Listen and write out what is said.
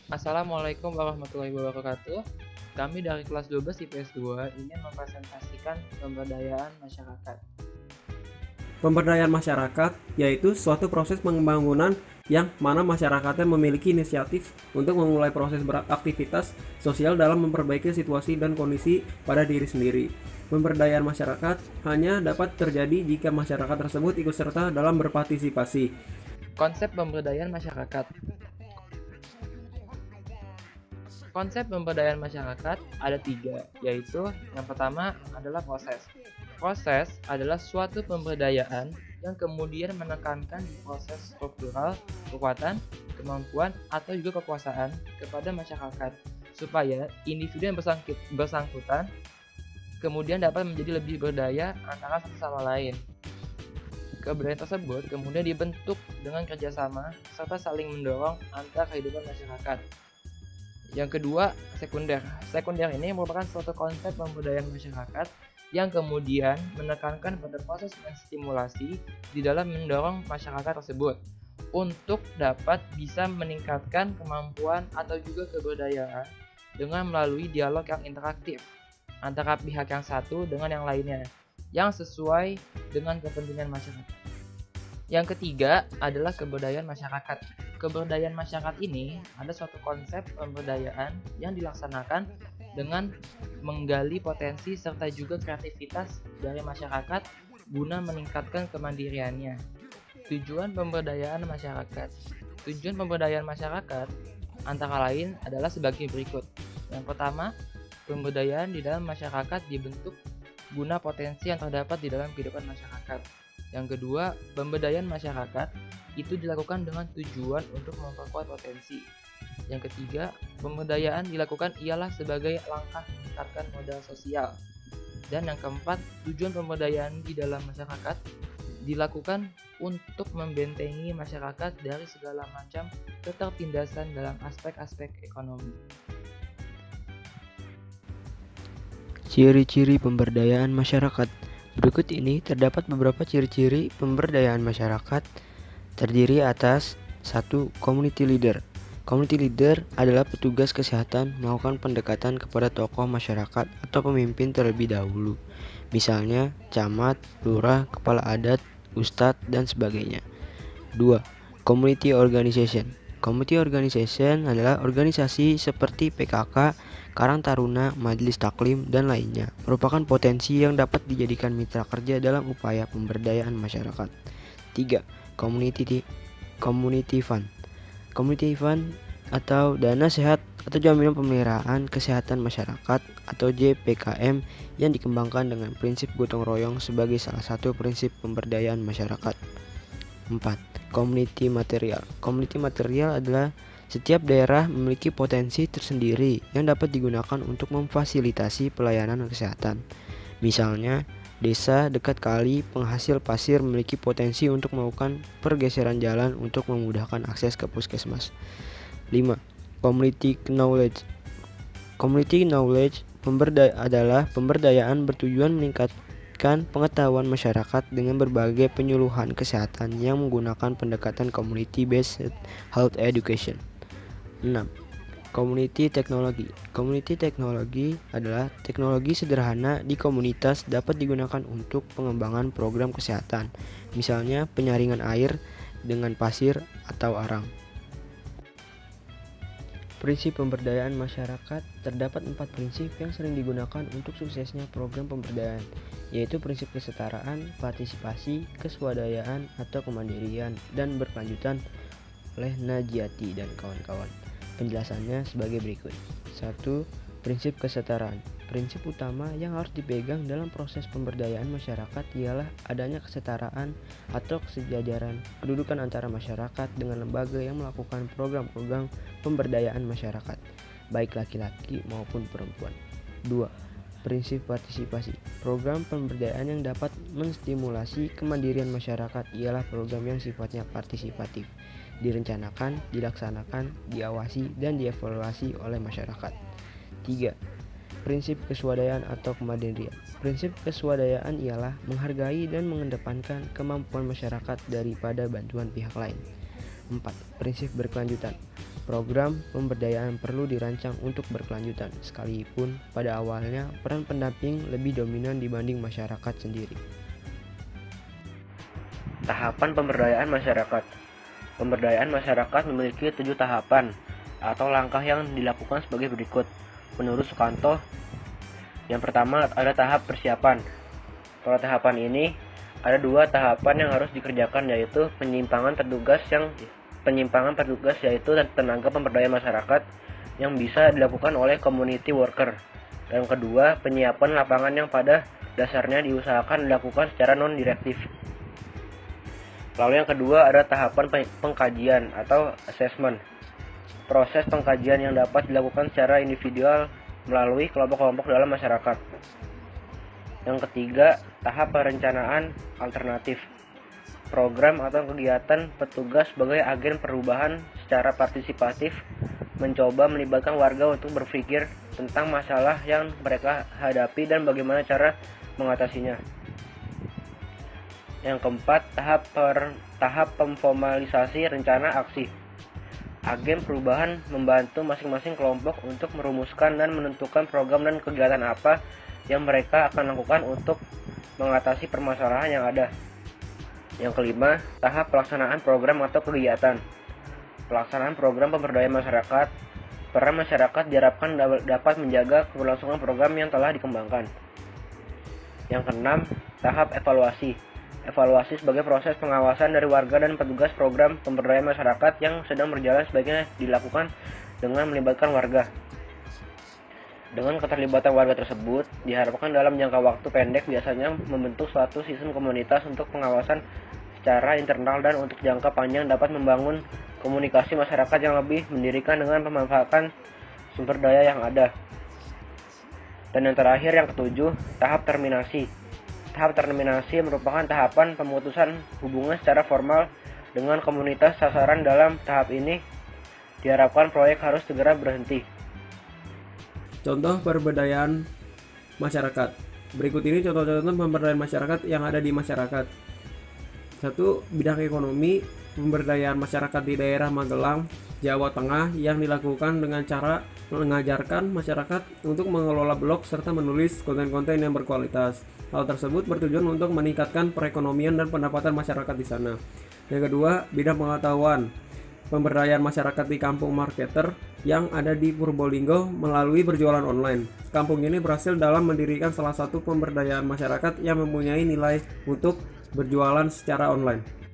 Assalamualaikum warahmatullahi wabarakatuh. Kami dari kelas 12 IPS 2 ingin mempresentasikan pemberdayaan masyarakat. Pemberdayaan masyarakat yaitu suatu proses pembangunan yang mana masyarakatnya memiliki inisiatif untuk memulai proses beraktivitas sosial dalam memperbaiki situasi dan kondisi pada diri sendiri. Pemberdayaan masyarakat hanya dapat terjadi jika masyarakat tersebut ikut serta dalam berpartisipasi. Konsep pemberdayaan masyarakat. Konsep pemberdayaan masyarakat ada 3, yaitu yang pertama adalah proses. Proses adalah suatu pemberdayaan yang kemudian menekankan di proses struktural, kekuatan, kemampuan, atau juga kekuasaan kepada masyarakat supaya individu yang bersangkutan kemudian dapat menjadi lebih berdaya antara satu sama lain. Keberdayaan tersebut kemudian dibentuk dengan kerjasama serta saling mendorong antar kehidupan masyarakat. Yang kedua, sekunder. Sekunder ini merupakan suatu konsep pemberdayaan masyarakat yang kemudian menekankan pada proses stimulasi di dalam mendorong masyarakat tersebut untuk dapat bisa meningkatkan kemampuan atau juga keberdayaan dengan melalui dialog yang interaktif antara pihak yang satu dengan yang lainnya yang sesuai dengan kepentingan masyarakat. Yang ketiga adalah keberdayaan masyarakat. Keberdayaan masyarakat ini ada suatu konsep pemberdayaan yang dilaksanakan dengan menggali potensi serta juga kreativitas dari masyarakat guna meningkatkan kemandiriannya. Tujuan pemberdayaan masyarakat. Tujuan pemberdayaan masyarakat antara lain adalah sebagai berikut. Yang pertama, pemberdayaan di dalam masyarakat dibentuk guna potensi yang terdapat di dalam kehidupan masyarakat. Yang kedua, pemberdayaan masyarakat itu dilakukan dengan tujuan untuk memperkuat potensi. Yang ketiga, pemberdayaan dilakukan ialah sebagai langkah meningkatkan modal sosial. Dan yang keempat, tujuan pemberdayaan di dalam masyarakat dilakukan untuk membentengi masyarakat dari segala macam ketertindasan dalam aspek-aspek ekonomi. Ciri-ciri pemberdayaan masyarakat. Berikut ini terdapat beberapa ciri-ciri pemberdayaan masyarakat terdiri atas 1. Community leader. Community leader adalah petugas kesehatan melakukan pendekatan kepada tokoh masyarakat atau pemimpin terlebih dahulu. Misalnya camat, lurah, kepala adat, ustadz, dan sebagainya. 2. Community organization. Community organization adalah organisasi seperti PKK, Karang Taruna, Majelis Taklim, dan lainnya. Merupakan potensi yang dapat dijadikan mitra kerja dalam upaya pemberdayaan masyarakat. 3. Community fund. Community fund atau dana sehat atau jaminan pemeliharaan kesehatan masyarakat atau JPKM yang dikembangkan dengan prinsip gotong royong sebagai salah satu prinsip pemberdayaan masyarakat. 4. Community material. Community material adalah setiap daerah memiliki potensi tersendiri yang dapat digunakan untuk memfasilitasi pelayanan kesehatan. Misalnya, desa dekat kali penghasil pasir memiliki potensi untuk melakukan pergeseran jalan untuk memudahkan akses ke puskesmas. 5. Community knowledge. Community knowledge adalah pemberdayaan bertujuan meningkatkan pengetahuan masyarakat dengan berbagai penyuluhan kesehatan yang menggunakan pendekatan community-based health education. 6. Community technology. Community technology adalah teknologi sederhana di komunitas dapat digunakan untuk pengembangan program kesehatan, misalnya penyaringan air dengan pasir atau arang. Prinsip pemberdayaan masyarakat. Terdapat 4 prinsip yang sering digunakan untuk suksesnya program pemberdayaan, yaitu prinsip kesetaraan, partisipasi, keswadayaan atau kemandirian, dan berkelanjutan oleh Najati dan kawan-kawan. Penjelasannya sebagai berikut. 1. Prinsip kesetaraan. Prinsip utama yang harus dipegang dalam proses pemberdayaan masyarakat ialah adanya kesetaraan atau kesejajaran kedudukan antara masyarakat dengan lembaga yang melakukan program-program pemberdayaan masyarakat, baik laki-laki maupun perempuan. 2. Prinsip partisipasi. Program pemberdayaan yang dapat menstimulasi kemandirian masyarakat ialah program yang sifatnya partisipatif, direncanakan, dilaksanakan, diawasi, dan dievaluasi oleh masyarakat. 3. Prinsip keswadayaan atau kemandirian. Prinsip keswadayaan ialah menghargai dan mengedepankan kemampuan masyarakat daripada bantuan pihak lain. 4. Prinsip berkelanjutan. Program pemberdayaan perlu dirancang untuk berkelanjutan, sekalipun pada awalnya peran pendamping lebih dominan dibanding masyarakat sendiri. Tahapan pemberdayaan masyarakat. Pemberdayaan masyarakat memiliki 7 tahapan atau langkah yang dilakukan sebagai berikut. Menurut Sukanto, yang pertama ada tahap persiapan. Pada tahapan ini ada 2 tahapan yang harus dikerjakan, yaitu penyimpangan petugas yaitu tenaga pemberdayaan masyarakat yang bisa dilakukan oleh community worker. Dan kedua, penyiapan lapangan yang pada dasarnya diusahakan dilakukan secara non-direktif. Lalu yang kedua ada tahapan pengkajian atau assessment. Proses pengkajian yang dapat dilakukan secara individual melalui kelompok-kelompok dalam masyarakat. Yang ketiga, tahap perencanaan alternatif. Program atau kegiatan petugas sebagai agen perubahan secara partisipatif mencoba melibatkan warga untuk berpikir tentang masalah yang mereka hadapi dan bagaimana cara mengatasinya. Yang keempat, tahap pemformalisasi rencana aksi. Agen perubahan membantu masing-masing kelompok untuk merumuskan dan menentukan program dan kegiatan apa yang mereka akan lakukan untuk mengatasi permasalahan yang ada. Yang kelima, tahap pelaksanaan program atau kegiatan. Pelaksanaan program pemberdayaan masyarakat. Peran masyarakat diharapkan dapat menjaga keberlangsungan program yang telah dikembangkan. Yang keenam, tahap evaluasi. Evaluasi sebagai proses pengawasan dari warga dan petugas program pemberdayaan masyarakat yang sedang berjalan sebaiknya dilakukan dengan melibatkan warga. Dengan keterlibatan warga tersebut, diharapkan dalam jangka waktu pendek biasanya membentuk suatu sistem komunitas untuk pengawasan secara internal dan untuk jangka panjang dapat membangun komunikasi masyarakat yang lebih mendirikan dengan pemanfaatan sumber daya yang ada. Dan yang terakhir, yang ketujuh, tahap terminasi. Tahap terminasi merupakan tahapan pemutusan hubungan secara formal dengan komunitas sasaran. Dalam tahap ini, diharapkan proyek harus segera berhenti. Contoh pemberdayaan masyarakat. Berikut ini contoh-contoh pemberdayaan masyarakat yang ada di masyarakat. 1. Bidang ekonomi, pemberdayaan masyarakat di daerah Magelang, Jawa Tengah yang dilakukan dengan cara mengajarkan masyarakat untuk mengelola blog serta menulis konten-konten yang berkualitas. Hal tersebut bertujuan untuk meningkatkan perekonomian dan pendapatan masyarakat di sana. Yang kedua, bidang pengetahuan, pemberdayaan masyarakat di kampung marketer yang ada di Purbolinggo melalui berjualan online. Kampung ini berhasil dalam mendirikan salah satu pemberdayaan masyarakat yang mempunyai nilai untuk berjualan secara online.